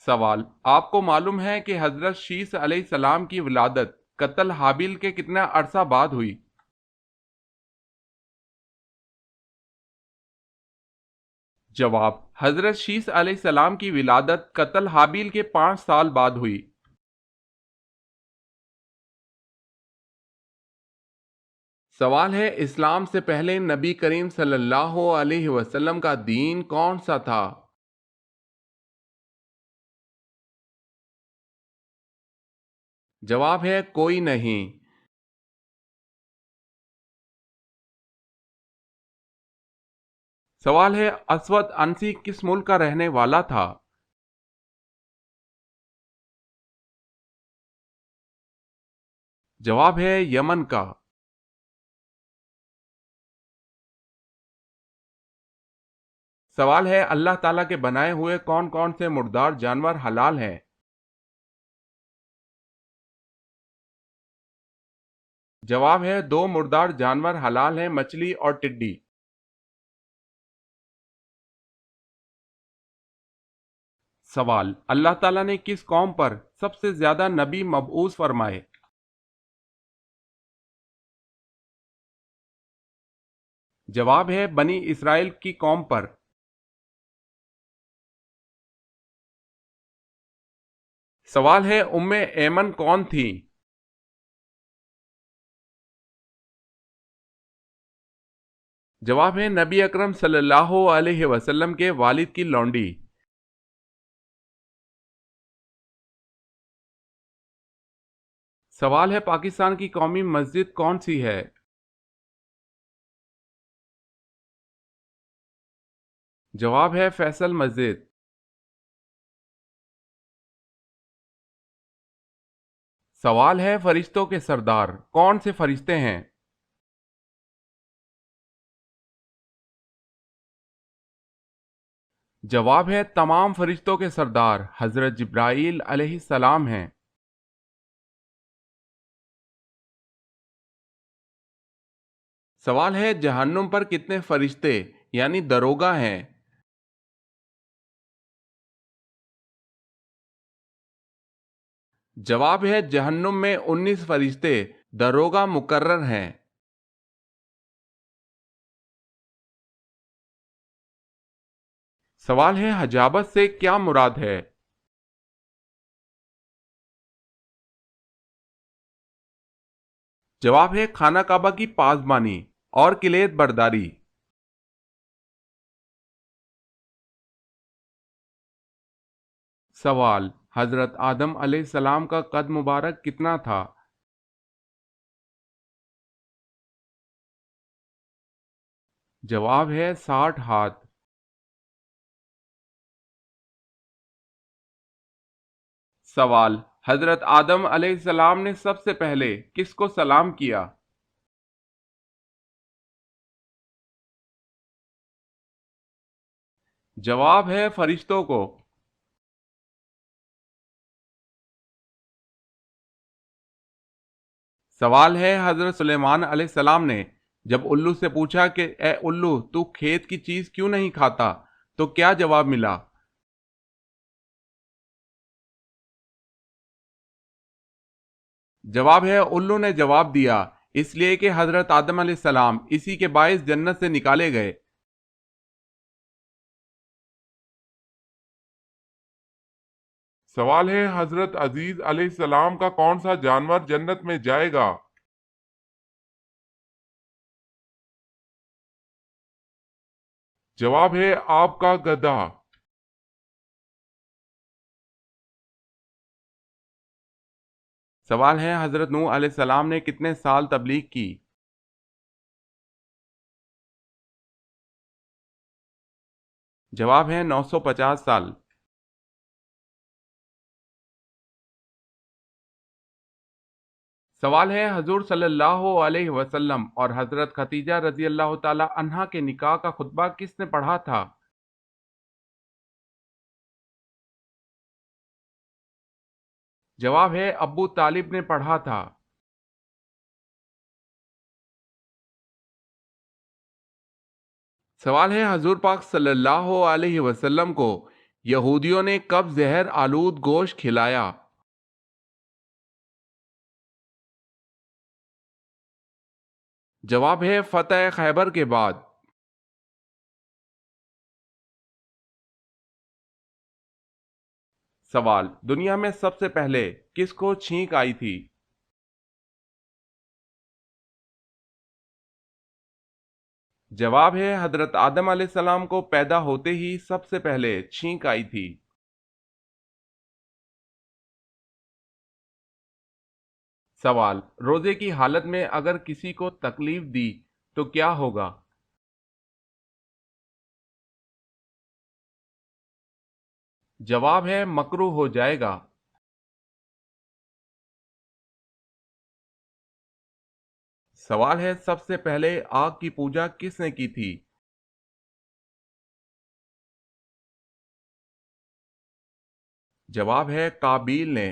سوال: آپ کو معلوم ہے کہ حضرت شیس علیہ السلام کی ولادت قتل حابیل کے کتنا عرصہ بعد ہوئی؟ جواب: حضرت شیس علیہ السلام کی ولادت قتل حابیل کے 5 سال بعد ہوئی۔ سوال ہے: اسلام سے پہلے نبی کریم صلی اللہ علیہ وسلم کا دین کون سا تھا؟ جواب ہے کوئی نہیں۔ سوال ہے: اسود عنسی کس ملک کا رہنے والا تھا؟ جواب ہے یمن کا۔ سوال ہے: اللہ تعالیٰ کے بنائے ہوئے کون کون سے مردار جانور حلال ہیں؟ جواب ہے 2 مردار جانور حلال ہیں، مچھلی اور ٹڈی۔ سوال: اللہ تعالیٰ نے کس قوم پر سب سے زیادہ نبی مبعوث فرمائے؟ جواب ہے بنی اسرائیل کی قوم پر۔ سوال ہے ام ایمن کون تھی؟ جواب ہے نبی اکرم صلی اللہ علیہ وسلم کے والد کی لونڈی۔ سوال ہے پاکستان کی قومی مسجد کون سی ہے؟ جواب ہے فیصل مسجد۔ سوال ہے فرشتوں کے سردار کون سے فرشتے ہیں؟ جواب ہے تمام فرشتوں کے سردار حضرت جبرائیل علیہ السلام ہیں۔ سوال ہے جہنم پر کتنے فرشتے یعنی دروگا ہیں؟ جواب ہے جہنم میں 19 فرشتے دروگا مقرر ہیں۔ سوال ہے حجابت سے کیا مراد ہے؟ جواب ہے خانہ کعبہ کی پاسبانی اور کلید برداری۔ سوال: حضرت آدم علیہ السلام کا قد مبارک کتنا تھا؟ جواب ہے 60 ہاتھ۔ سوال: حضرت آدم علیہ السلام نے سب سے پہلے کس کو سلام کیا؟ جواب ہے فرشتوں کو۔ سوال ہے حضرت سلیمان علیہ السلام نے جب الو سے پوچھا کہ اے الو تو کھیت کی چیز کیوں نہیں کھاتا تو کیا جواب ملا؟ جواب ہے الو نے جواب دیا اس لیے کہ حضرت آدم علیہ السلام اسی کے باعث جنت سے نکالے گئے۔ سوال ہے حضرت عزیز علیہ السلام کا کون سا جانور جنت میں جائے گا؟ جواب ہے آپ کا گدھا۔ سوال ہے حضرت نوح علیہ السلام نے کتنے سال تبلیغ کی؟ جواب ہے 950 سال۔ سوال ہے حضور صلی اللہ علیہ وسلم اور حضرت خدیجہ رضی اللہ تعالی عنہا کے نکاح کا خطبہ کس نے پڑھا تھا؟ جواب ہے ابو طالب نے پڑھا تھا۔ سوال ہے حضور پاک صلی اللہ علیہ وسلم کو یہودیوں نے کب زہر آلود گوشت کھلایا؟ جواب ہے فتح خیبر کے بعد۔ سوال، دنیا میں سب سے پہلے کس کو چھینک آئی تھی؟ جواب ہے حضرت آدم علیہ السلام کو پیدا ہوتے ہی سب سے پہلے چھینک آئی تھی۔ سوال، روزے کی حالت میں اگر کسی کو تکلیف دی تو کیا ہوگا؟ جواب ہے مکروہ ہو جائے گا۔ سوال ہے سب سے پہلے آگ کی پوجا کس نے کی تھی؟ جواب ہے قابیل نے۔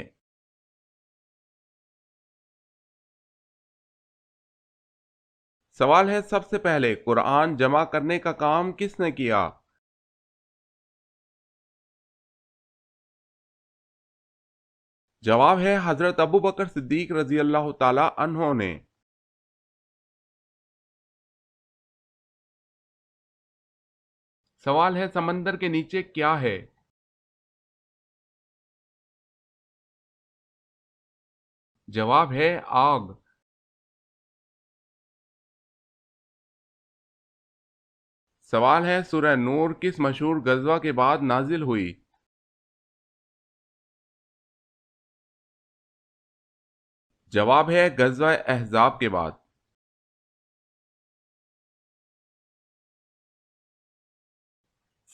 سوال ہے سب سے پہلے قرآن جمع کرنے کا کام کس نے کیا؟ جواب ہے حضرت ابو بکر صدیق رضی اللہ تعالی عنہ نے۔ سوال ہے سمندر کے نیچے کیا ہے؟ جواب ہے آگ۔ سوال ہے سورہ نور کس مشہور غزوہ کے بعد نازل ہوئی؟ جواب ہے غزوہ احزاب کے بعد۔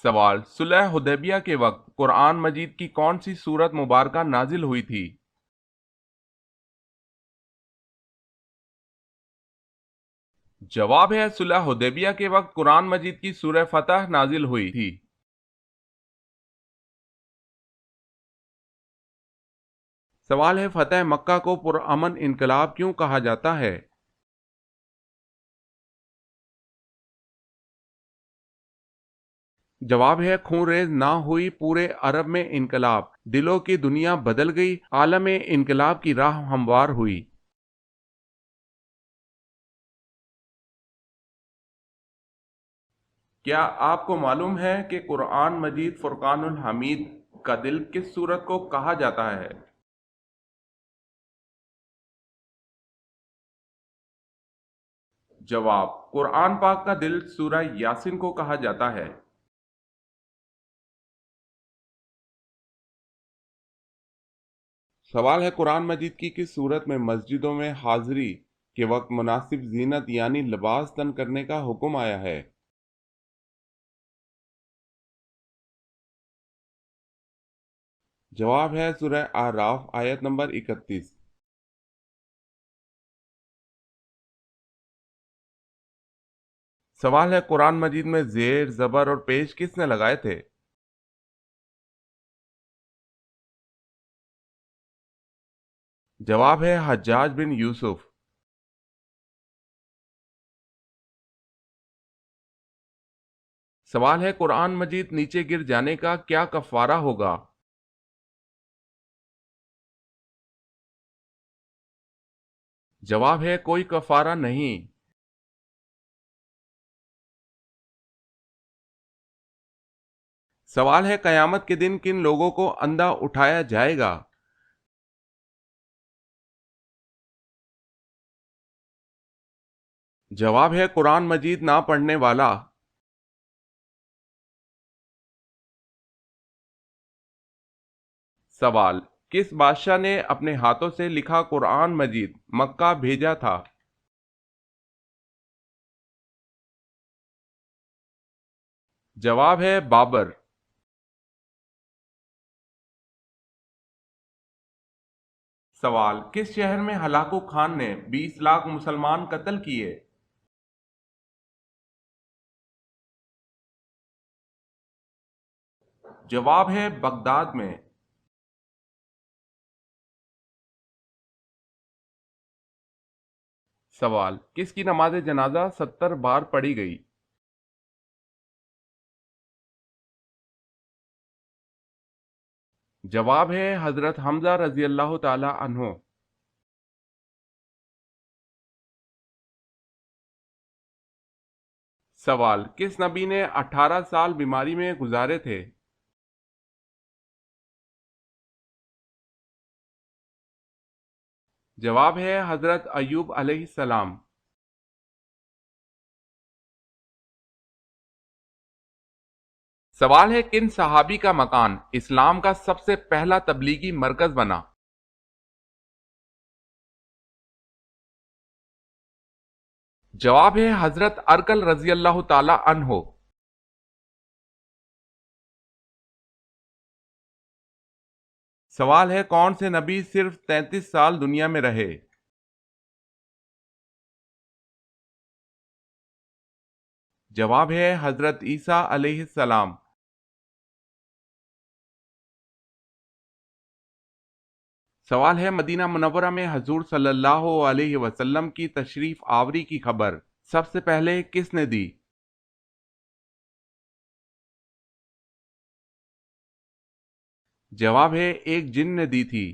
سوال، صلح حدیبیہ کے وقت قرآن مجید کی کون سی سورت مبارکہ نازل ہوئی تھی؟ جواب ہے صلح حدیبیہ کے وقت قرآن مجید کی سورہ فتح نازل ہوئی تھی۔ سوال ہے فتح مکہ کو پرامن انقلاب کیوں کہا جاتا ہے؟ جواب ہے خون ریز نہ ہوئی پورے عرب میں انقلاب، دلوں کی دنیا بدل گئی، عالم انقلاب کی راہ ہموار ہوئی۔ کیا آپ کو معلوم ہے کہ قرآن مجید فرقان الحمید کا دل کس سورت کو کہا جاتا ہے؟ جواب، قرآن پاک کا دل سورہ یاسین کو کہا جاتا ہے۔ سوال ہے قرآن مجید کی کس صورت میں مسجدوں میں حاضری کے وقت مناسب زینت یعنی لباس تن کرنے کا حکم آیا ہے؟ جواب ہے سورہ اعراف آیت نمبر 31۔ سوال ہے قرآن مجید میں زیر، زبر اور پیش کس نے لگائے تھے؟ جواب ہے حجاج بن یوسف۔ سوال ہے قرآن مجید نیچے گر جانے کا کیا کفارہ ہوگا؟ جواب ہے کوئی کفارہ نہیں۔ سوال ہے قیامت کے دن کن لوگوں کو اندھا اٹھایا جائے گا؟ جواب ہے قرآن مجید نہ پڑھنے والا۔ سوال، کس بادشاہ نے اپنے ہاتھوں سے لکھا قرآن مجید مکہ بھیجا تھا؟ جواب ہے بابر۔ سوال، کس شہر میں ہلاکو خان نے 20 لاکھ مسلمان قتل کیے؟ جواب ہے بغداد میں۔ سوال، کس کی نماز جنازہ 70 بار پڑھی گئی؟ جواب ہے حضرت حمزہ رضی اللہ تعالی عنہ۔ سوال، کس نبی نے 18 سال بیماری میں گزارے تھے؟ جواب ہے حضرت ایوب علیہ السلام۔ سوال ہے، کن صحابی کا مکان اسلام کا سب سے پہلا تبلیغی مرکز بنا؟ جواب ہے حضرت ارکل رضی اللہ تعالی عنہ۔ سوال ہے، کون سے نبی صرف 33 سال دنیا میں رہے؟ جواب ہے حضرت عیسیٰ علیہ السلام۔ سوال ہے، مدینہ منورہ میں حضور صلی اللہ علیہ وسلم کی تشریف آوری کی خبر سب سے پہلے کس نے دی؟ جواب ہے ایک جن نے دی تھی۔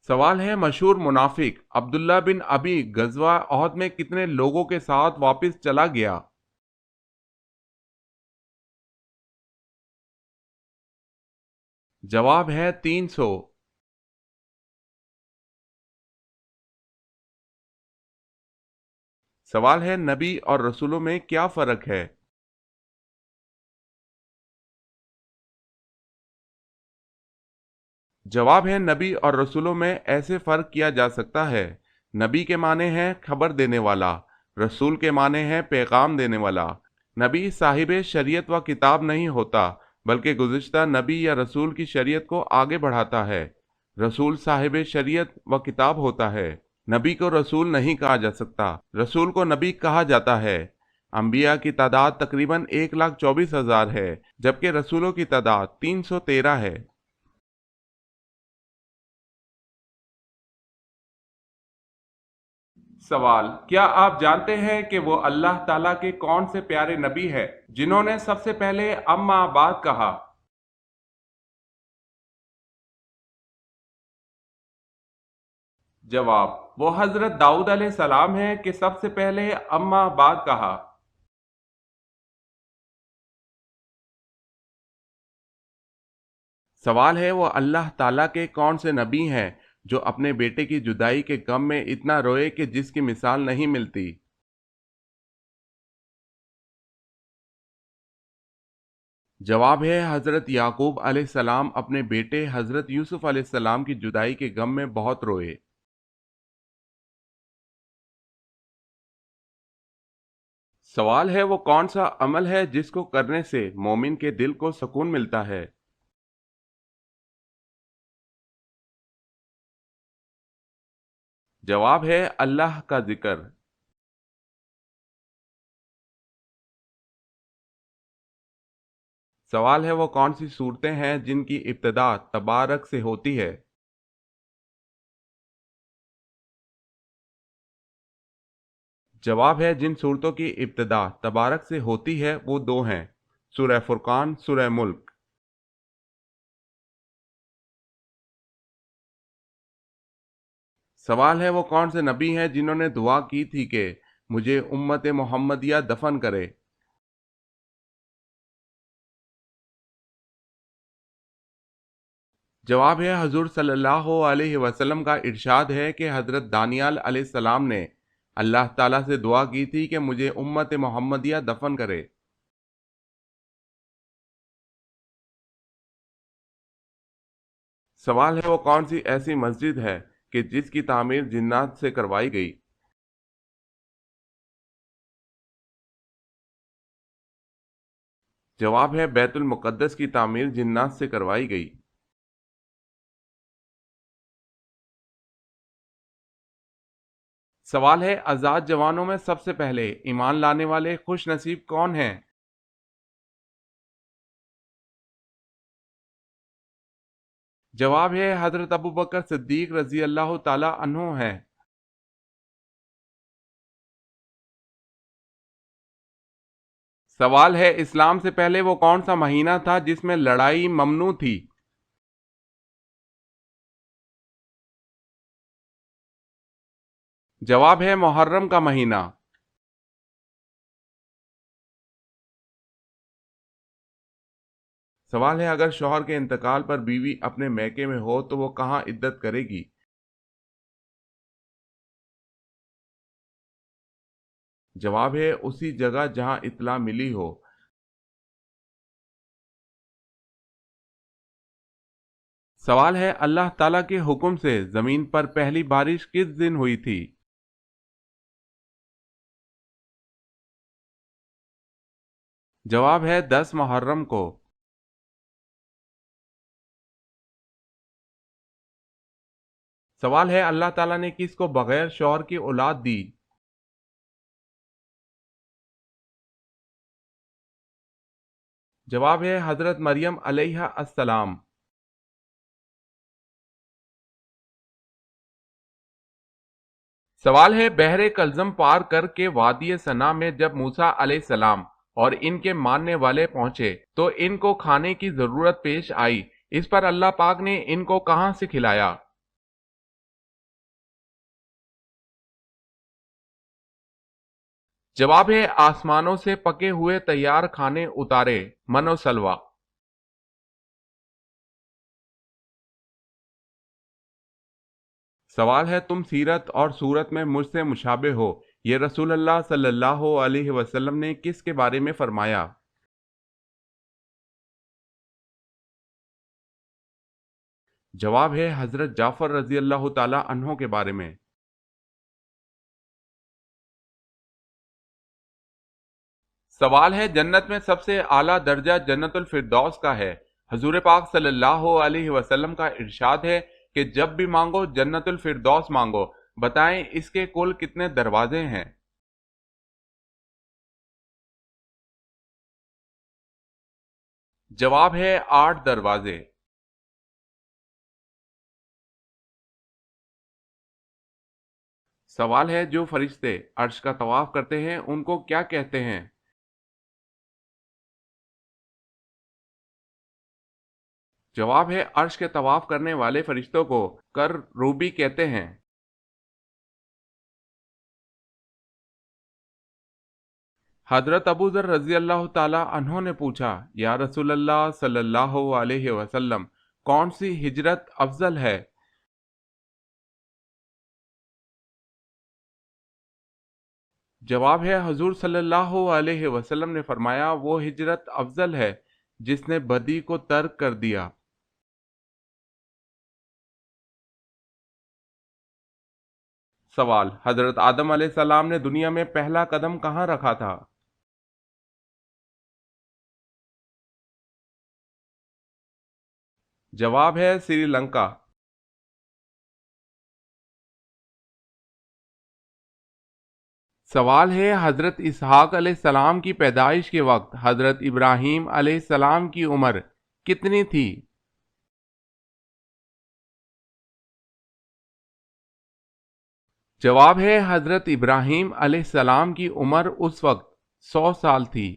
سوال ہے، مشہور منافق عبداللہ بن ابی غزوہ احد میں کتنے لوگوں کے ساتھ واپس چلا گیا؟ جواب ہے 300۔ سوال ہے، نبی اور رسولوں میں کیا فرق ہے؟ جواب ہے، نبی اور رسولوں میں ایسے فرق کیا جا سکتا ہے۔ نبی کے معنی ہے خبر دینے والا، رسول کے معنی ہے پیغام دینے والا۔ نبی صاحب شریعت و کتاب نہیں ہوتا، بلکہ گزشتہ نبی یا رسول کی شریعت کو آگے بڑھاتا ہے۔ رسول صاحب شریعت و کتاب ہوتا ہے۔ نبی کو رسول نہیں کہا جا سکتا، رسول کو نبی کہا جاتا ہے۔ انبیاء کی تعداد تقریباً 1,24,000 ہے، جبکہ رسولوں کی تعداد 313 ہے۔ سوال، کیا آپ جانتے ہیں کہ وہ اللہ تعالیٰ کے کون سے پیارے نبی ہے جنہوں نے سب سے پہلے اما بعد کہا؟ جواب، وہ حضرت داؤد علیہ السلام ہے کہ سب سے پہلے اما بعد کہا۔ سوال ہے، وہ اللہ تعالیٰ کے کون سے نبی ہیں جو اپنے بیٹے کی جدائی کے غم میں اتنا روئے کہ جس کی مثال نہیں ملتی؟ جواب ہے حضرت یعقوب علیہ السلام اپنے بیٹے حضرت یوسف علیہ السلام کی جدائی کے غم میں بہت روئے۔ سوال ہے، وہ کون سا عمل ہے جس کو کرنے سے مومن کے دل کو سکون ملتا ہے؟ جواب ہے اللہ کا ذکر۔ سوال ہے، وہ کون سی صورتیں ہیں جن کی ابتدا تبارک سے ہوتی ہے؟ جواب ہے، جن صورتوں کی ابتدا تبارک سے ہوتی ہے وہ دو ہیں، سورہ فرقان، سورہ ملک۔ سوال ہے، وہ کون سے نبی ہیں جنہوں نے دعا کی تھی کہ مجھے امت محمدیہ دفن کرے؟ جواب ہے، حضور صلی اللہ علیہ وسلم کا ارشاد ہے کہ حضرت دانیال علیہ السلام نے اللہ تعالیٰ سے دعا کی تھی کہ مجھے امت محمدیہ دفن کرے۔ سوال ہے، وہ کون سی ایسی مسجد ہے کہ جس کی تعمیر جنات سے کروائی گئی؟ جواب ہے، بیت المقدس کی تعمیر جنات سے کروائی گئی۔ سوال ہے، آزاد جوانوں میں سب سے پہلے ایمان لانے والے خوش نصیب کون ہیں؟ جواب ہے حضرت ابوبکر صدیق رضی اللہ تعالی عنہ ہیں۔ سوال ہے اسلام سے پہلے وہ کون سا مہینہ تھا جس میں لڑائی ممنوع تھی؟ جواب ہے محرم کا مہینہ۔ سوال ہے اگر شوہر کے انتقال پر بیوی اپنے میکے میں ہو تو وہ کہاں عدت کرے گی؟ جواب ہے اسی جگہ جہاں اطلاع ملی ہو۔ سوال ہے اللہ تعالیٰ کے حکم سے زمین پر پہلی بارش کس دن ہوئی تھی؟ جواب ہے 10 محرم کو۔ سوال ہے اللہ تعالیٰ نے کس کو بغیر شوہر کی اولاد دی؟ جواب ہے حضرت مریم علیہ السلام۔ سوال ہے بحر کلزم پار کر کے وادی سنا میں جب موسیٰ علیہ السلام اور ان کے ماننے والے پہنچے تو ان کو کھانے کی ضرورت پیش آئی، اس پر اللہ پاک نے ان کو کہاں سے کھلایا؟ جواب ہے آسمانوں سے پکے ہوئے تیار کھانے اتارے، من و سلوہ۔ سوال ہے تم سیرت اور صورت میں مجھ سے مشابہ ہو، یہ رسول اللہ صلی اللہ علیہ وسلم نے کس کے بارے میں فرمایا؟ جواب ہے حضرت جعفر رضی اللہ تعالی عنہ کے بارے میں۔ سوال ہے جنت میں سب سے اعلیٰ درجہ جنت الفردوس کا ہے، حضور پاک صلی اللہ علیہ وسلم کا ارشاد ہے کہ جب بھی مانگو جنت الفردوس مانگو، بتائیں اس کے کل کتنے دروازے ہیں؟ جواب ہے 8 دروازے۔ سوال ہے جو فرشتے عرش کا طواف کرتے ہیں ان کو کیا کہتے ہیں؟ جواب ہے عرش کے طواف کرنے والے فرشتوں کو روبی کہتے ہیں۔ حضرت ابو ذر رضی اللہ تعالی عنہ نے پوچھا یا رسول اللہ صلی اللہ علیہ وسلم کون سی ہجرت افضل ہے؟ جواب ہے حضور صلی اللہ علیہ وسلم نے فرمایا وہ ہجرت افضل ہے جس نے بدی کو ترک کر دیا۔ سوال حضرت آدم علیہ السلام نے دنیا میں پہلا قدم کہاں رکھا تھا؟ جواب ہے سری لنکا۔ سوال ہے حضرت اسحاق علیہ السلام کی پیدائش کے وقت حضرت ابراہیم علیہ السلام کی عمر کتنی تھی؟ جواب ہے حضرت ابراہیم علیہ السلام کی عمر اس وقت 100 سال تھی۔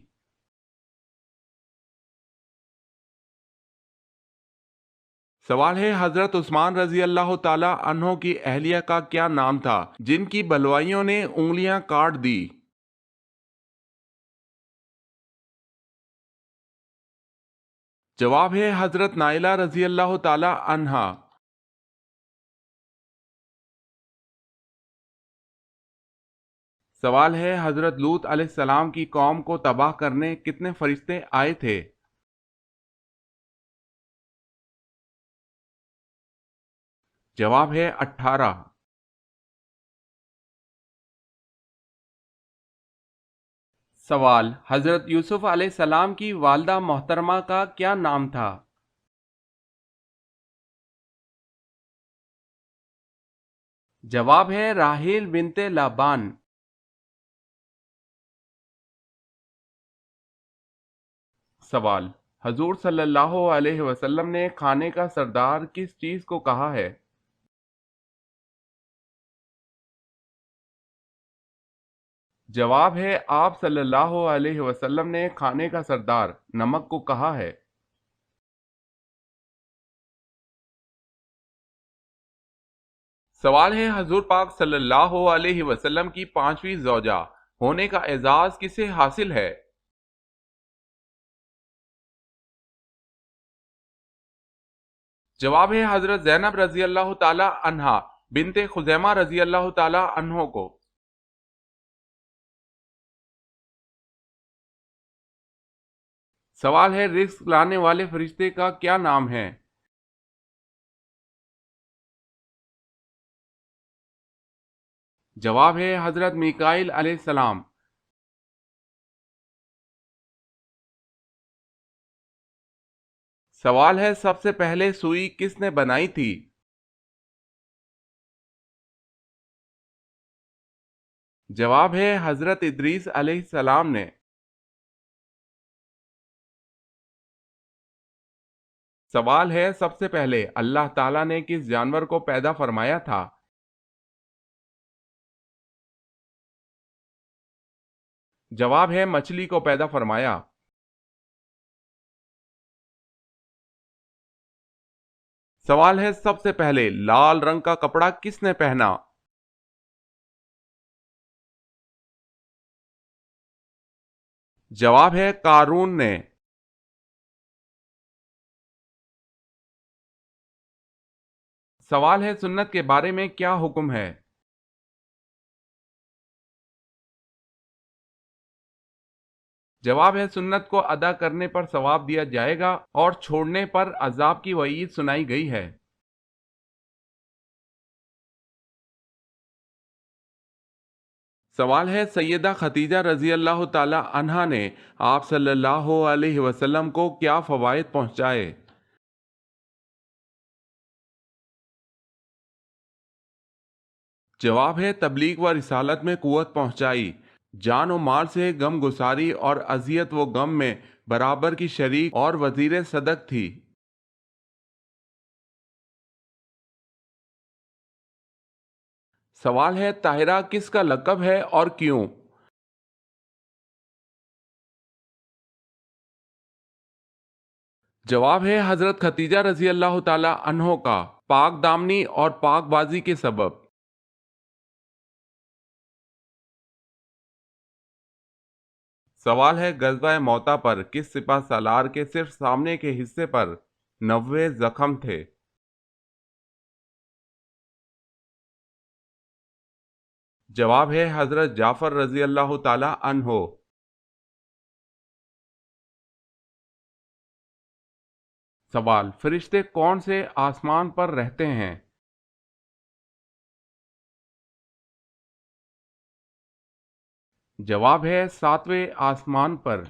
سوال ہے حضرت عثمان رضی اللہ تعالی عنہ کی اہلیہ کا کیا نام تھا جن کی بلوائیوں نے انگلیاں کاٹ دی؟ جواب ہے حضرت نائلہ رضی اللہ تعالی عنہا۔ سوال ہے حضرت لوط علیہ السلام کی قوم کو تباہ کرنے کتنے فرشتے آئے تھے؟ جواب ہے 18۔ سوال حضرت یوسف علیہ السلام کی والدہ محترمہ کا کیا نام تھا؟ جواب ہے راحیل بنت لابان۔ سوال حضور صلی اللہ علیہ وسلم نے کھانے کا سردار کس چیز کو کہا ہے؟ جواب ہے آپ صلی اللہ علیہ وسلم نے کھانے کا سردار نمک کو کہا ہے۔ سوال ہے حضور پاک صلی اللہ علیہ وسلم کی پانچویں زوجہ ہونے کا اعزاز کسے حاصل ہے؟ جواب ہے حضرت زینب رضی اللہ تعالی عنہا بنت خزیمہ رضی اللہ تعالی عنہ کو۔ سوال ہے رزق لانے والے فرشتے کا کیا نام ہے؟ جواب ہے حضرت میکائیل علیہ السلام۔ سوال ہے سب سے پہلے سوئی کس نے بنائی تھی؟ جواب ہے حضرت ادریس علیہ السلام نے۔ سوال ہے سب سے پہلے اللہ تعالیٰ نے کس جانور کو پیدا فرمایا تھا؟ جواب ہے مچھلی کو پیدا فرمایا۔ سوال ہے سب سے پہلے لال رنگ کا کپڑا کس نے پہنا؟ جواب ہے قارون نے۔ سوال ہے سنت کے بارے میں کیا حکم ہے؟ جواب ہے سنت کو ادا کرنے پر ثواب دیا جائے گا اور چھوڑنے پر عذاب کی وعید سنائی گئی ہے۔ سوال ہے سیدہ خدیجہ رضی اللہ تعالی عنہا نے آپ صلی اللہ علیہ وسلم کو کیا فوائد پہنچائے؟ جواب ہے تبلیغ و رسالت میں قوت پہنچائی، جان و مال سے غم گساری اور اذیت و غم میں برابر کی شریک اور وزیر صدق تھی۔ سوال ہے طاہرہ کس کا لقب ہے اور کیوں؟ جواب ہے حضرت خدیجہ رضی اللہ تعالی عنہ کا، پاک دامنی اور پاک بازی کے سبب۔ سوال ہے غزوہ موتا پر کس سپہ سالار کے صرف سامنے کے حصے پر 90 زخم تھے؟ جواب ہے حضرت جعفر رضی اللہ تعالی عنہ۔ سوال فرشتے کون سے آسمان پر رہتے ہیں؟ جواب ہے ساتویں آسمان پر۔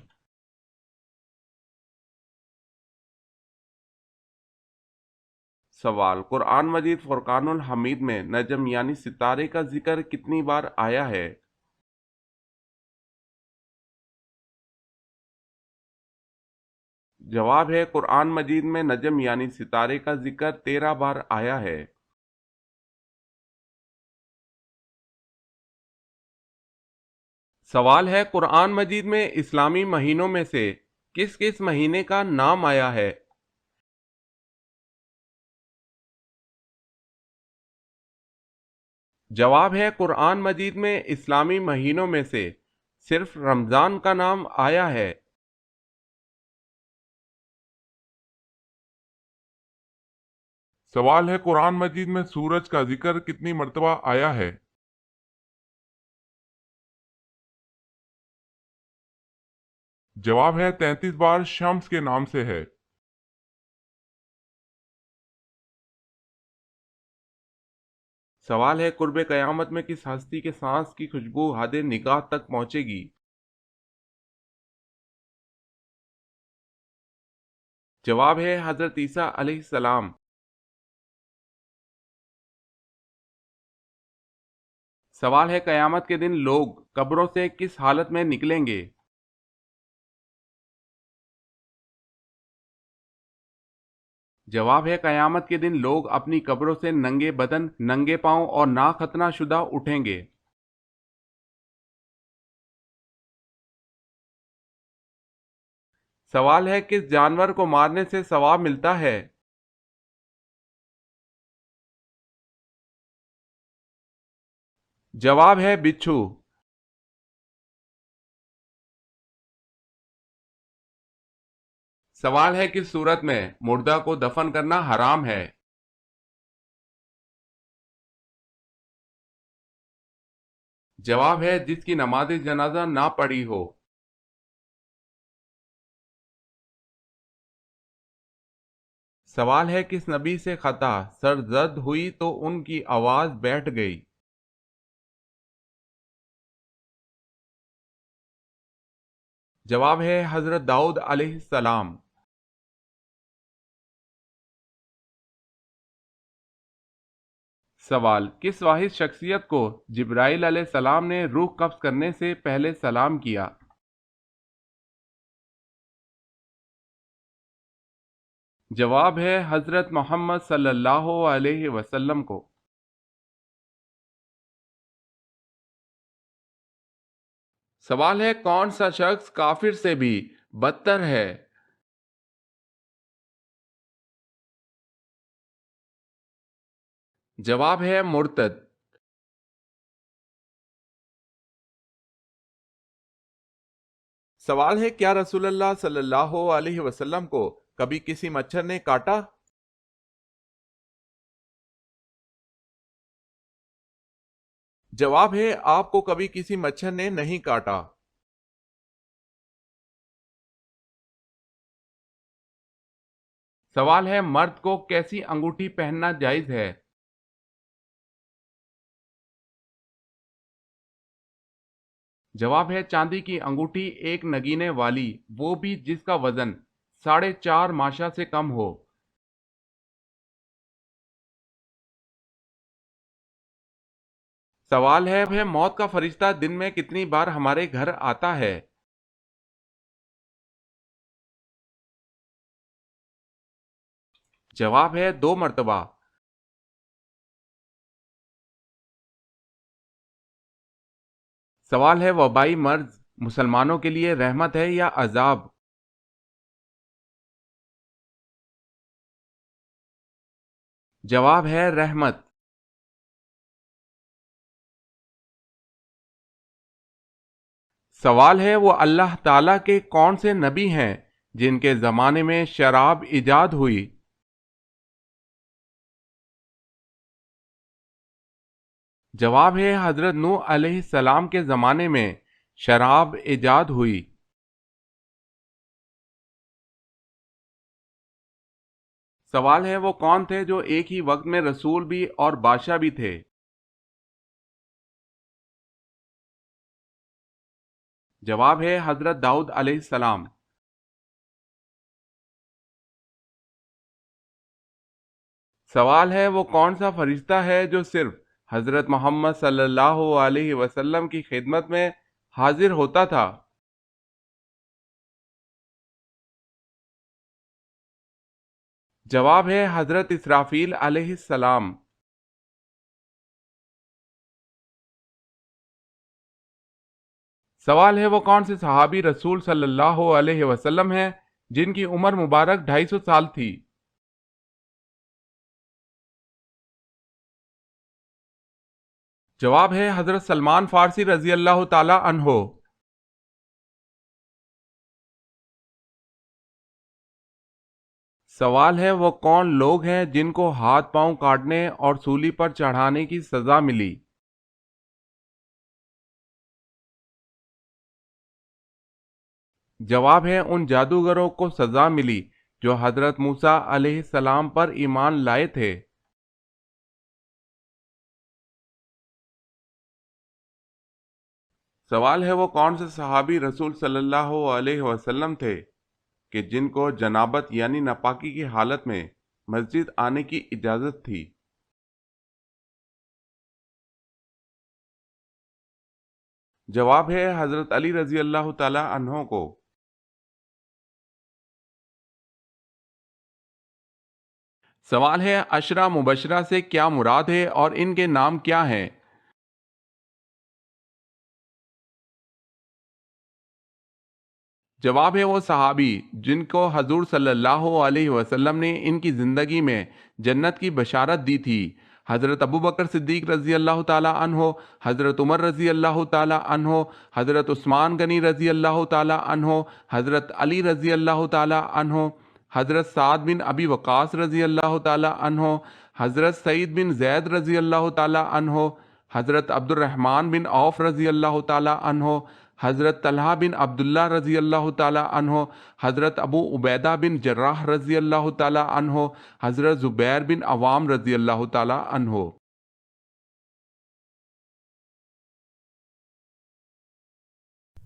سوال قرآن مجید فرقان الحمید میں نجم یعنی ستارے کا ذکر کتنی بار آیا ہے؟ جواب ہے قرآن مجید میں نجم یعنی ستارے کا ذکر 13 بار آیا ہے۔ سوال ہے قرآن مجید میں اسلامی مہینوں میں سے کس کس مہینے کا نام آیا ہے؟ جواب ہے قرآن مجید میں اسلامی مہینوں میں سے صرف رمضان کا نام آیا ہے۔ سوال ہے قرآن مجید میں سورج کا ذکر کتنی مرتبہ آیا ہے؟ جواب ہے 33 بار شمس کے نام سے ہے۔ سوال ہے قرب قیامت میں کس ہستی کے سانس کی خوشبو حد نگاہ تک پہنچے گی؟ جواب ہے حضرت عیسیٰ علیہ السلام۔ سوال ہے قیامت کے دن لوگ قبروں سے کس حالت میں نکلیں گے؟ جواب ہے قیامت کے دن لوگ اپنی قبروں سے ننگے بدن، ننگے پاؤں اور ناختنہ شدہ اٹھیں گے۔ سوال ہے کس جانور کو مارنے سے ثواب ملتا ہے؟ جواب ہے بچھو۔ سوال ہے کس صورت میں مردہ کو دفن کرنا حرام ہے؟ جواب ہے جس کی نماز جنازہ نہ پڑھی ہو۔ سوال ہے کس نبی سے خطا سر زد ہوئی تو ان کی آواز بیٹھ گئی؟ جواب ہے حضرت داؤد علیہ السلام۔ سوال کس واحد شخصیت کو جبرائیل علیہ السلام نے روح قبض کرنے سے پہلے سلام کیا؟ جواب ہے حضرت محمد صلی اللہ علیہ وسلم کو۔ سوال ہے کون سا شخص کافر سے بھی بدتر ہے؟ جواب ہے مرتد۔ سوال ہے کیا رسول اللہ صلی اللہ علیہ وسلم کو کبھی کسی مچھر نے کاٹا؟ جواب ہے آپ کو کبھی کسی مچھر نے نہیں کاٹا۔ سوال ہے مرد کو کیسی انگوٹھی پہننا جائز ہے؟ جواب ہے چاندی کی انگوٹھی ایک نگینے والی، وہ بھی جس کا وزن 4.5 ماشا سے کم ہو۔ سوال ہے موت کا فرشتہ دن میں کتنی بار ہمارے گھر آتا ہے؟ جواب ہے 2 مرتبہ۔ سوال ہے وبائی مرض مسلمانوں کے لیے رحمت ہے یا عذاب؟ جواب ہے رحمت۔ سوال ہے وہ اللہ تعالیٰ کے کون سے نبی ہیں جن کے زمانے میں شراب ایجاد ہوئی؟ جواب ہے حضرت نوح علیہ السلام کے زمانے میں شراب ایجاد ہوئی۔ سوال ہے وہ کون تھے جو ایک ہی وقت میں رسول بھی اور بادشاہ بھی تھے؟ جواب ہے حضرت داؤد علیہ السلام۔ سوال ہے وہ کون سا فرشتہ ہے جو صرف حضرت محمد صلی اللہ علیہ وسلم کی خدمت میں حاضر ہوتا تھا؟ جواب ہے حضرت اسرافیل علیہ السلام۔ سوال ہے وہ کون سے صحابی رسول صلی اللہ علیہ وسلم ہیں جن کی عمر مبارک 250 سال تھی؟ جواب ہے حضرت سلمان فارسی رضی اللہ تعالی عنہ۔ سوال ہے وہ کون لوگ ہیں جن کو ہاتھ پاؤں کاٹنے اور سولی پر چڑھانے کی سزا ملی؟ جواب ہے ان جادوگروں کو سزا ملی جو حضرت موسیٰ علیہ السلام پر ایمان لائے تھے۔ سوال ہے وہ کون سے صحابی رسول صلی اللہ علیہ وسلم تھے کہ جن کو جنابت یعنی ناپاکی کی حالت میں مسجد آنے کی اجازت تھی؟ جواب ہے حضرت علی رضی اللہ تعالی عنہ کو۔ سوال ہے عشرہ مبشرہ سے کیا مراد ہے اور ان کے نام کیا ہیں؟ جواب ہے وہ صحابی جن کو حضور صلی اللہ علیہ وسلم نے ان کی زندگی میں جنت کی بشارت دی تھی۔ حضرت ابو بکر صدیق رضی اللہ تعالی عنہ، حضرت عمر رضی اللہ تعالی عنہ، حضرت عثمان غنی رضی اللہ تعالی عنہ، حضرت علی رضی اللہ تعالی عنہ، حضرت سعد بن ابی وقاص رضی اللہ تعالی عنہ، حضرت سعید بن زید رضی اللہ تعالی عنہ، حضرت عبد الرحمن بن عوف رضی اللہ تعالی عنہ، حضرت طلحہ بن عبداللہ رضی اللہ تعالی عنہ، حضرت ابو عبیدہ بن جراح رضی اللہ تعالی عنہ، حضرت زبیر بن عوام رضی اللہ تعالی عنہ۔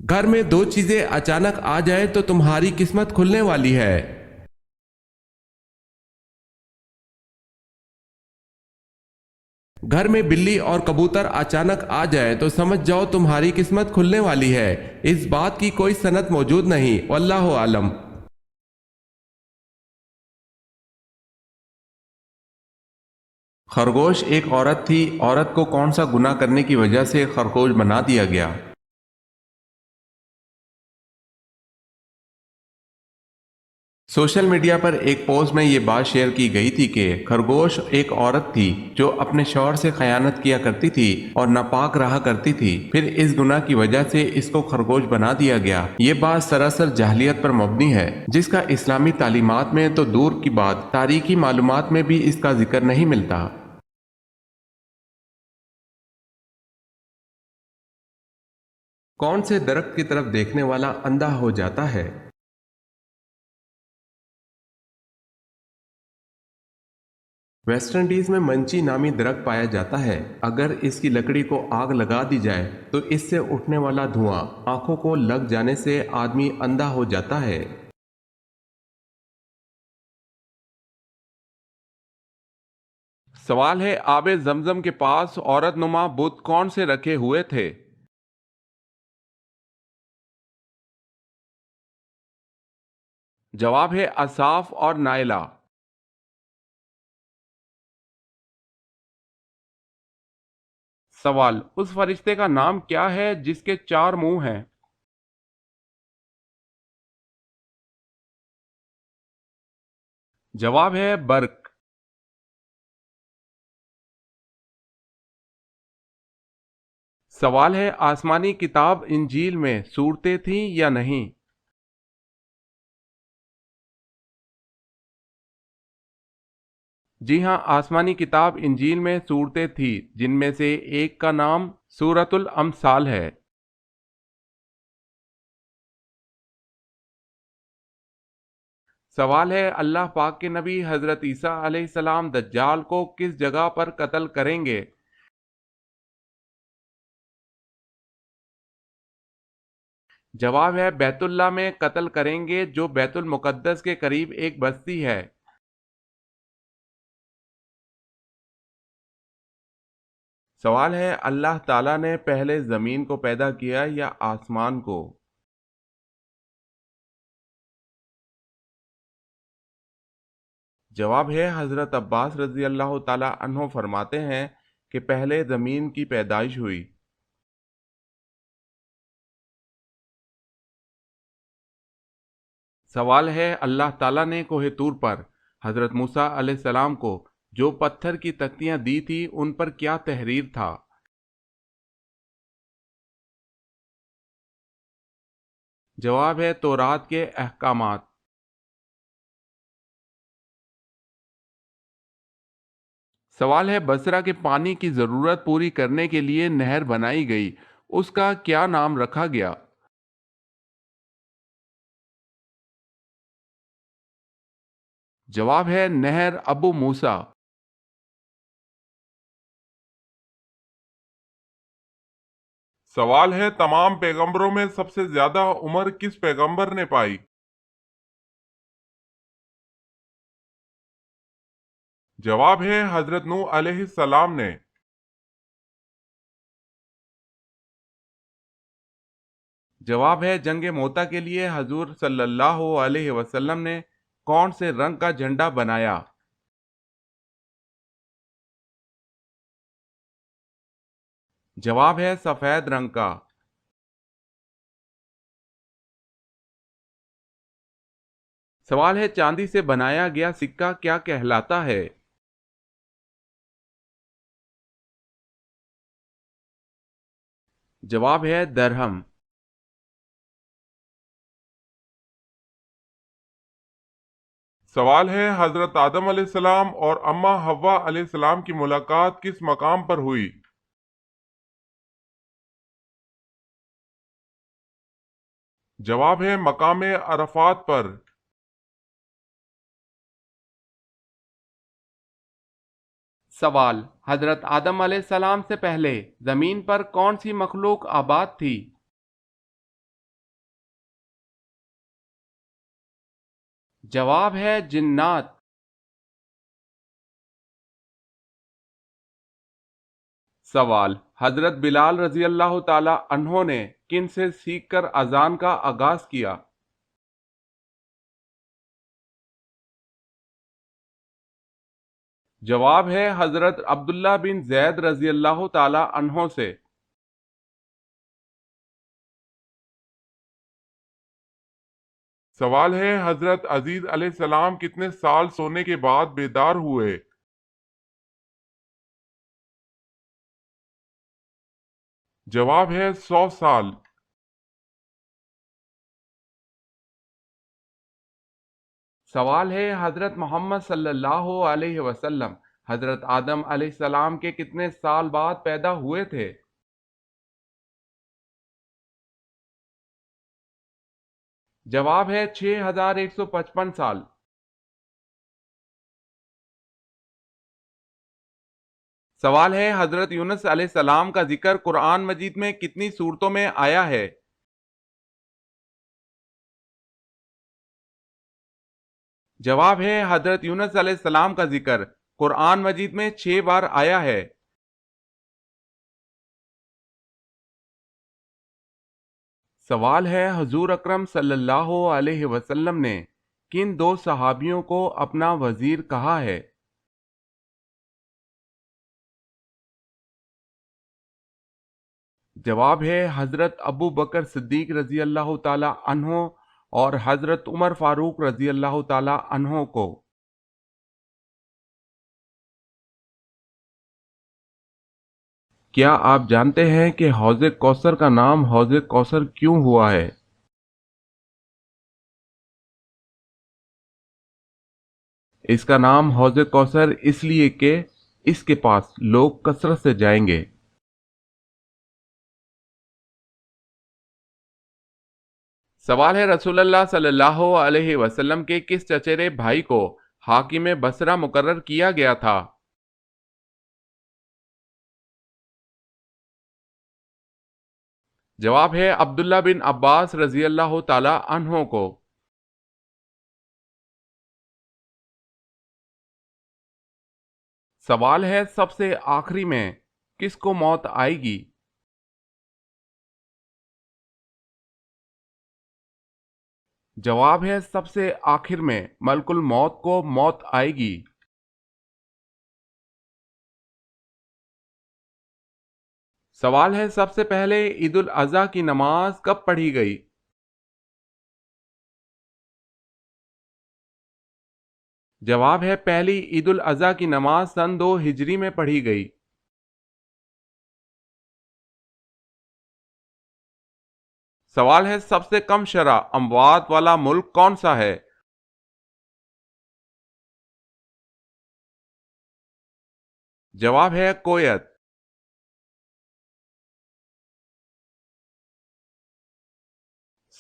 گھر میں دو چیزیں اچانک آ جائیں تو تمہاری قسمت کھلنے والی ہے۔ گھر میں بلی اور کبوتر اچانک آ جائے تو سمجھ جاؤ تمہاری قسمت کھلنے والی ہے۔ اس بات کی کوئی سند موجود نہیں، واللہ عالم۔ خرگوش ایک عورت تھی، عورت کو کون سا گناہ کرنے کی وجہ سے خرگوش بنا دیا گیا؟ سوشل میڈیا پر ایک پوسٹ میں یہ بات شیئر کی گئی تھی کہ خرگوش ایک عورت تھی جو اپنے شوہر سے خیانت کیا کرتی تھی اور ناپاک رہا کرتی تھی، پھر اس گناہ کی وجہ سے اس کو خرگوش بنا دیا گیا۔ یہ بات سراسر جاہلیت پر مبنی ہے، جس کا اسلامی تعلیمات میں تو دور کی بات، تاریخی معلومات میں بھی اس کا ذکر نہیں ملتا۔ کون سے درخت کی طرف دیکھنے والا اندھا ہو جاتا ہے؟ ویسٹ انڈیز میں منچی نامی درخت پایا جاتا ہے۔ اگر اس کی لکڑی کو آگ لگا دی جائے تو اس سے اٹھنے والا دھواں آنکھوں کو لگ جانے سے آدمی اندھا ہو جاتا ہے۔ سوال ہے، آب زمزم کے پاس عورت نما بت کون سے رکھے ہوئے تھے؟ جواب ہے اصاف اور نائلہ۔ سوال، اس فرشتے کا نام کیا ہے جس کے چار منہ ہیں؟ جواب ہے برق۔ سوال ہے، آسمانی کتاب انجیل میں صورتیں تھیں یا نہیں؟ جی ہاں، آسمانی کتاب انجیل میں صورتیں تھیں، جن میں سے ایک کا نام سورۃ الامثال ہے۔ سوال ہے، اللہ پاک کے نبی حضرت عیسیٰ علیہ السلام دجال کو کس جگہ پر قتل کریں گے؟ جواب ہے بیت اللہ میں قتل کریں گے، جو بیت المقدس کے قریب ایک بستی ہے۔ سوال ہے، اللہ تعالیٰ نے پہلے زمین کو پیدا کیا یا آسمان کو؟ جواب ہے حضرت عباس رضی اللہ تعالی عنہ فرماتے ہیں کہ پہلے زمین کی پیدائش ہوئی۔ سوال ہے، اللہ تعالیٰ نے کوہ طور پر حضرت موسیٰ علیہ السلام کو جو پتھر کی تختیاں دی تھی ان پر کیا تحریر تھا؟ جواب ہے تورات کے احکامات۔ سوال ہے، بصرہ کے پانی کی ضرورت پوری کرنے کے لیے نہر بنائی گئی، اس کا کیا نام رکھا گیا؟ جواب ہے نہر ابو موسیٰ۔ سوال ہے، تمام پیغمبروں میں سب سے زیادہ عمر کس پیغمبر نے پائی؟ جواب ہے حضرت نوح علیہ السلام نے۔ جواب ہے جنگ موتا کے لیے حضور صلی اللہ علیہ وسلم نے کون سے رنگ کا جھنڈا بنایا؟ جواب ہے سفید رنگ کا۔ سوال ہے چاندی سے بنایا گیا سکہ کیا کہلاتا ہے؟ جواب ہے درہم۔ سوال ہے حضرت آدم علیہ السلام اور اماں حوا علیہ السلام کی ملاقات کس مقام پر ہوئی؟ جواب ہے مقام عرفات پر۔ سوال، حضرت آدم علیہ السلام سے پہلے زمین پر کون سی مخلوق آباد تھی؟ جواب ہے جنات۔ سوال، حضرت بلال رضی اللہ تعالی عنہ نے کن سے سیکھ کر اذان کا آغاز کیا؟ جواب ہے حضرت عبداللہ بن زید رضی اللہ تعالی عنہ سے۔ سوال ہے حضرت عزیز علیہ السلام کتنے سال سونے کے بعد بیدار ہوئے؟ جواب ہے 100 سال۔ سوال ہے حضرت محمد صلی اللہ علیہ وسلم حضرت آدم علیہ السلام کے کتنے سال بعد پیدا ہوئے تھے؟ جواب ہے 6155 سال۔ سوال ہے حضرت یونس علیہ السلام کا ذکر قرآن مجید میں کتنی صورتوں میں آیا ہے؟ جواب ہے حضرت یونس علیہ السلام کا ذکر قرآن مجید میں 6 بار آیا ہے۔ سوال ہے حضور اکرم صلی اللہ علیہ وسلم نے کن 2 صحابیوں کو اپنا وزیر کہا ہے؟ جواب ہے حضرت ابو بکر صدیق رضی اللہ تعالی عنہ اور حضرت عمر فاروق رضی اللہ تعالی عنہ کو۔ کیا آپ جانتے ہیں کہ حوض کوثر کا نام حوض کوثر کیوں ہوا ہے؟ اس کا نام حوض کوثر اس لیے کہ اس کے پاس لوگ کثرت سے جائیں گے۔ سوال ہے رسول اللہ صلی اللہ علیہ وسلم کے کس چچیرے بھائی کو حاکم بصرہ مقرر کیا گیا تھا؟ جواب ہے عبداللہ بن عباس رضی اللہ تعالی عنہ کو۔ سوال ہے سب سے آخری میں کس کو موت آئے گی؟ جواب ہے سب سے آخر میں ملک الموت کو موت آئے گی۔ سوال ہے سب سے پہلے عید الاضحیٰ کی نماز کب پڑھی گئی؟ جواب ہے پہلی عید الاضحیٰ کی نماز سن 2 ہجری میں پڑھی گئی۔ سوال ہے سب سے کم شرح اموات والا ملک کون سا ہے؟ جواب ہے کویت۔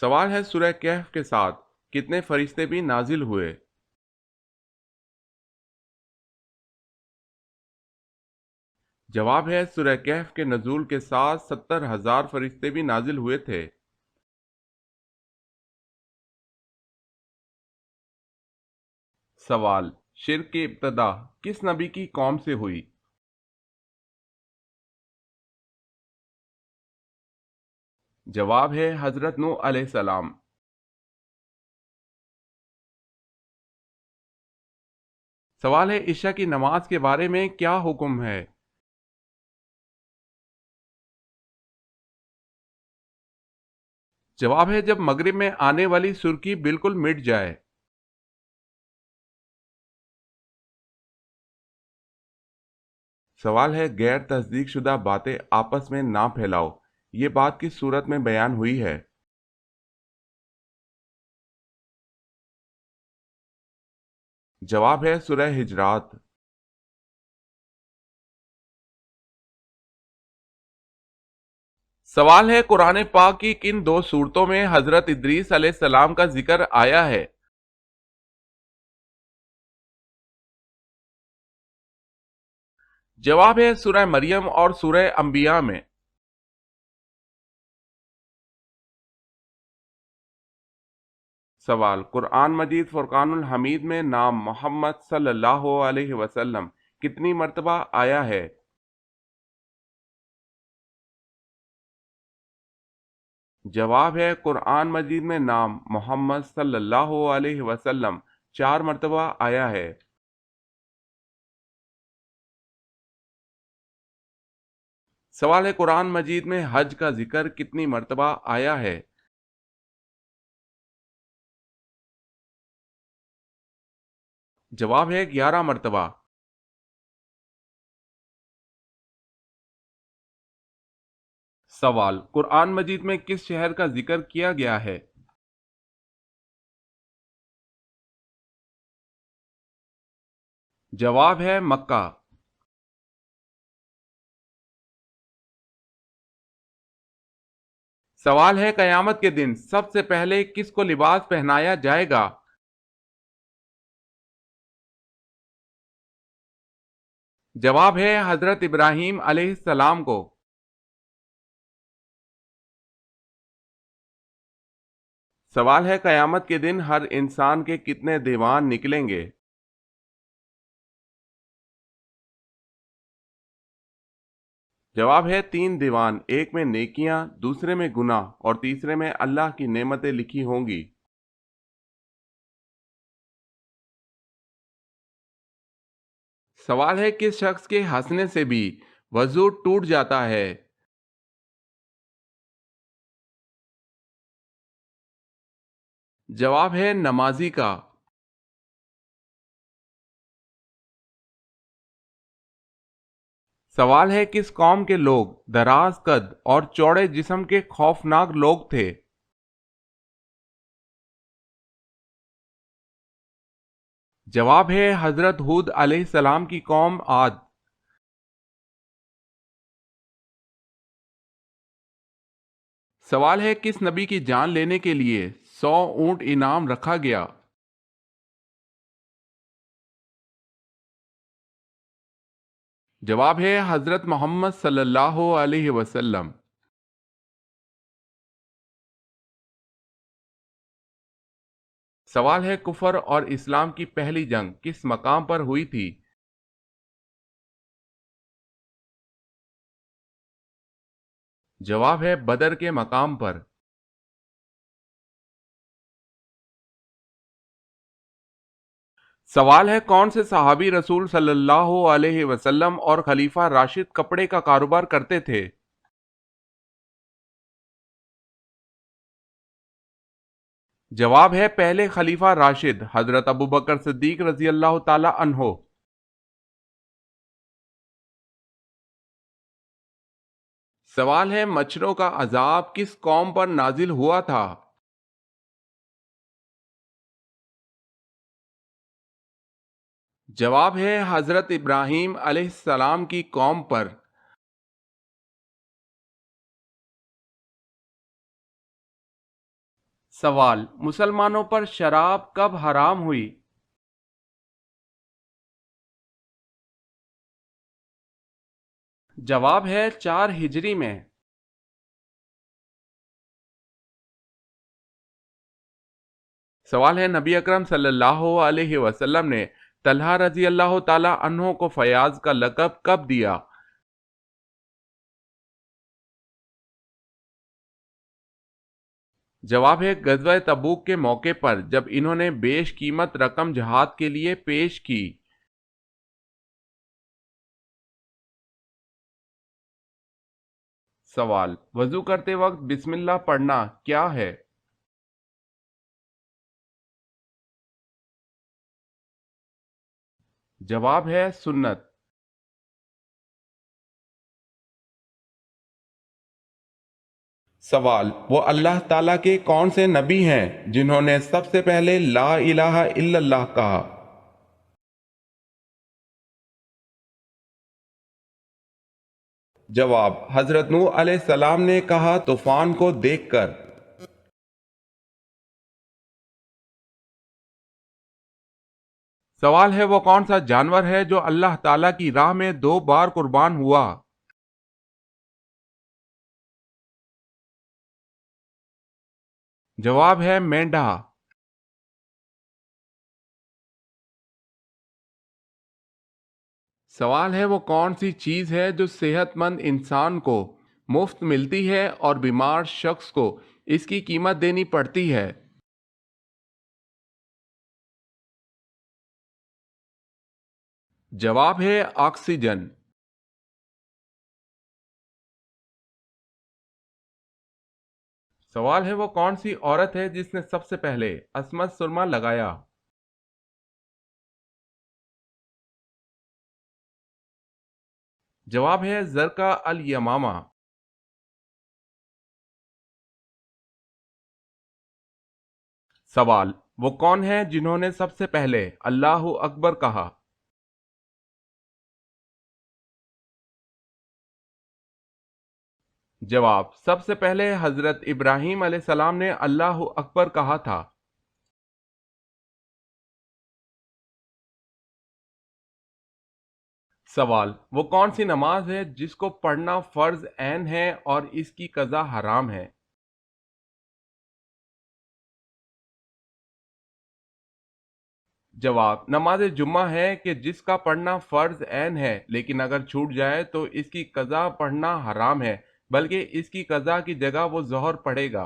سوال ہے سورہ کہف کے ساتھ کتنے فرشتے بھی نازل ہوئے؟ جواب ہے سورہ کہف کے نزول کے ساتھ 70,000 فرشتے بھی نازل ہوئے تھے۔ سوال، شرک کی ابتدا کس نبی کی قوم سے ہوئی؟ جواب ہے حضرت نوح علیہ السلام۔ سوال ہے عشاء کی نماز کے بارے میں کیا حکم ہے؟ جواب ہے جب مغرب میں آنے والی سرخی بالکل مٹ جائے۔ سوال ہے غیر تصدیق شدہ باتیں آپس میں نہ پھیلاؤ، یہ بات کس صورت میں بیان ہوئی ہے؟ جواب ہے سورہ حجرات۔ سوال ہے قرآن پاک کی کن دو صورتوں میں حضرت ادریس علیہ السلام کا ذکر آیا ہے؟ جواب ہے سورہ مریم اور سورہ انبیاء میں۔ سوال قرآن مجید فرقان الحمید میں نام محمد صلی اللہ علیہ وسلم کتنی مرتبہ آیا ہے؟ جواب ہے قرآن مجید میں نام محمد صلی اللہ علیہ وسلم 4 مرتبہ آیا ہے۔ سوال ہے قرآن مجید میں حج کا ذکر کتنی مرتبہ آیا ہے؟ جواب ہے 11 مرتبہ۔ سوال قرآن مجید میں کس شہر کا ذکر کیا گیا ہے؟ جواب ہے مکہ۔ سوال ہے قیامت کے دن سب سے پہلے کس کو لباس پہنایا جائے گا؟ جواب ہے حضرت ابراہیم علیہ السلام کو۔ سوال ہے قیامت کے دن ہر انسان کے کتنے دیوان نکلیں گے؟ جواب ہے 3 دیوان، ایک میں نیکیاں، دوسرے میں گناہ اور تیسرے میں اللہ کی نعمتیں لکھی ہوں گی۔ سوال ہے کس شخص کے ہنسنے سے بھی وضو ٹوٹ جاتا ہے؟ جواب ہے نمازی کا۔ سوال ہے کس قوم کے لوگ دراز قد اور چوڑے جسم کے خوفناک لوگ تھے؟ جواب ہے حضرت ہود علیہ السلام کی قوم عاد۔ سوال ہے کس نبی کی جان لینے کے لیے 100 اونٹ انعام رکھا گیا؟ جواب ہے حضرت محمد صلی اللہ علیہ وسلم۔ سوال ہے کفر اور اسلام کی پہلی جنگ کس مقام پر ہوئی تھی؟ جواب ہے بدر کے مقام پر۔ سوال ہے کون سے صحابی رسول صلی اللہ علیہ وسلم اور خلیفہ راشد کپڑے کا کاروبار کرتے تھے؟ جواب ہے پہلے خلیفہ راشد حضرت ابوبکر صدیق رضی اللہ تعالی عنہ۔ سوال ہے مچھروں کا عذاب کس قوم پر نازل ہوا تھا؟ جواب ہے حضرت ابراہیم علیہ السلام کی قوم پر۔ سوال مسلمانوں پر شراب کب حرام ہوئی؟ جواب ہے 4 ہجری میں۔ سوال ہے نبی اکرم صلی اللہ علیہ وسلم نے طلحہ رضی اللہ تعالی عنہ کو فیاض کا لقب کب دیا؟ جواب ہے غزوہ تبوک کے موقع پر جب انہوں نے بیش قیمت رقم جہاد کے لیے پیش کی۔ سوال وضو کرتے وقت بسم اللہ پڑھنا کیا ہے؟ جواب ہے سنت۔ سوال: وہ اللہ تعالیٰ کے کون سے نبی ہیں جنہوں نے سب سے پہلے لا الہ الا اللہ کہا؟ جواب: حضرت نوح علیہ السلام نے کہا طوفان کو دیکھ کر۔ سوال ہے: وہ کون سا جانور ہے جو اللہ تعالیٰ کی راہ میں 2 بار قربان ہوا؟ جواب ہے مینڈھا۔ سوال ہے: وہ کون سی چیز ہے جو صحت مند انسان کو مفت ملتی ہے اور بیمار شخص کو اس کی قیمت دینی پڑتی ہے؟ جواب ہے آکسیجن۔ سوال ہے: وہ کون سی عورت ہے جس نے سب سے پہلے عصمت سرما لگایا؟ جواب ہے زرقا الیمامہ۔ سوال: وہ کون ہیں جنہوں نے سب سے پہلے اللہ اکبر کہا؟ جواب: سب سے پہلے حضرت ابراہیم علیہ السلام نے اللہ اکبر کہا تھا۔ سوال: وہ کون سی نماز ہے جس کو پڑھنا فرض عین ہے اور اس کی قضا حرام ہے؟ جواب: نماز جمعہ ہے کہ جس کا پڑھنا فرض عین ہے لیکن اگر چھوٹ جائے تو اس کی قضا پڑھنا حرام ہے، بلکہ اس کی قضا کی جگہ وہ ظہر پڑھے گا۔